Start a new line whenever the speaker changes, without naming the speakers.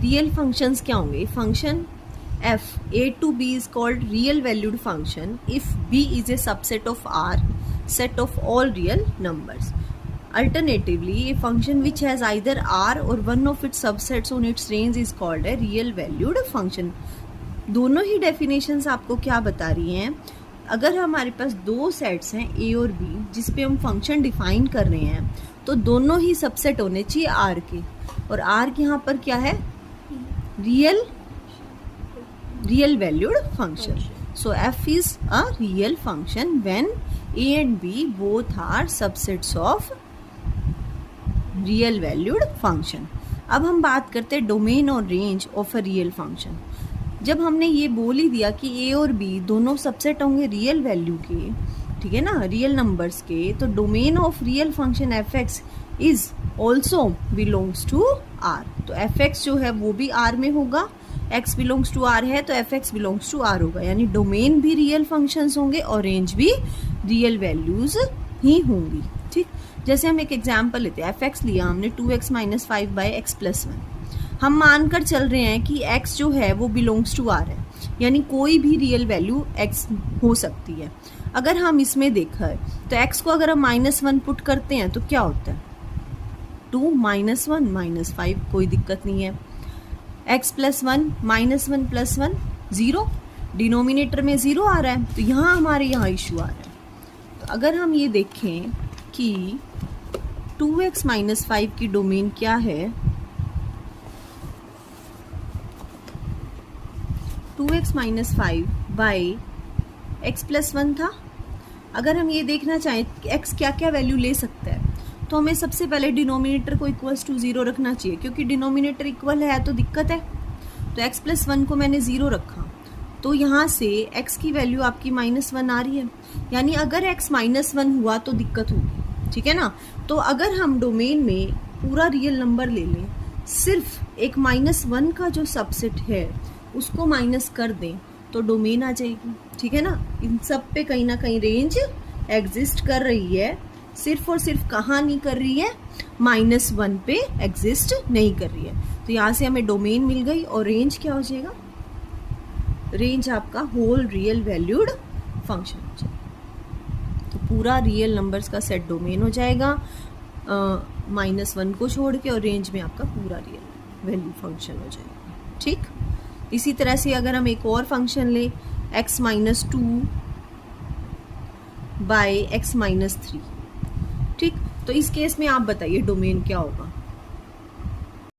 Real functions क्या होंगे? Function f a to b is called real valued function if b is a subset of R set of all real numbers. Alternatively, a function which has either R or one of its subsets on its range is called a real valued function. दोनों ही definitions आपको क्या बता रही हैं? अगर हमारे पास दो sets हैं a और b जिस पे हम फंक्शन डिफाइन कर रहे हैं तो दोनों ही सबसेट होने चाहिए R के, और R यहाँ पर क्या है? real valued function. So f is a real function when a and b both are subsets of real valued function. अब हम बात करते हैं डोमेन और range of a real function. जब हमने ये बोल ही दिया कि a और b दोनों सबसेट होंगे रियल वैल्यू के, ठीक है ना, रियल नंबर्स के, तो domain of real function f(x) is also belongs to r. तो f(x) जो है वो भी r में होगा, x बिलोंग्स टू r है तो f(x) बिलोंग्स टू r होगा, यानी डोमेन भी रियल फंक्शंस होंगे और रेंज भी रियल वैल्यूज ही होंगी. ठीक, जैसे हम एक एग्जांपल लेते हैं. f(x) लिया हमने 2x - 5/x + 1. हम मानकर चल रहे हैं कि x जो है वो बिलोंग्स टू r है, यानी कोई भी रियल वैल्यू x हो सकती है. अगर हम इसमें देखा तो x को अगर हम -1 पुट करते हैं तो क्या होता है? 2 - 1 - 5, कोई दिक्कत नहीं है. x + 1 - 1 + 1 0, डिनोमिनेटर में 0 आ रहा है, तो यहाँ हमारे यहाँ इशू आ रहा है. तो अगर हम ये देखें कि 2x - 5 की डोमेन क्या है, 2x - 5/x + 1 था. अगर हम ये देखना चाहें कि x क्या क्या वैल्यू ले सकता है तो हमें सबसे पहले डिनोमिनेटर को इक्वल्स टू 0 रखना चाहिए, क्योंकि डिनोमिनेटर इक्वल है तो दिक्कत है. तो x + 1 को मैंने 0 रखा, तो यहाँ से x की वैल्यू आपकी -1 आ रही है, यानी अगर x -1 हुआ तो दिक्कत होगी. ठीक है ना. तो अगर हम डोमेन में पूरा रियल नंबर ले लें, सिर्फ एक -1 का जो सबसेट है उसको माइनस कर दें तो डोमेन आ जाएगी. ठीक है ना. इन सब पे कहीं ना कहीं रेंज एग्जिस्ट कर रही है, सिर्फ और सिर्फ कहाँ नहीं कर रही है? -1 पे एग्जिस्ट नहीं कर रही है. तो यहाँ से हमें डोमेन मिल गई और रेंज क्या हो जाएगा? रेंज आपका होल रियल वैल्यूड फंक्शन हो जाएगा. तो पूरा रियल नंबर्स का सेट डोमेन हो जाएगा -1 को छोड़ के, और रेंज में आपका पूरा रियल वैल्यू फंक्शन हो जाएगा. ठीक. इसी तरह से अगर हम एक और फंक्शन ले, x - 2/x - 3. ठीक. तो इस केस में आप बताइए डोमेन क्या होगा?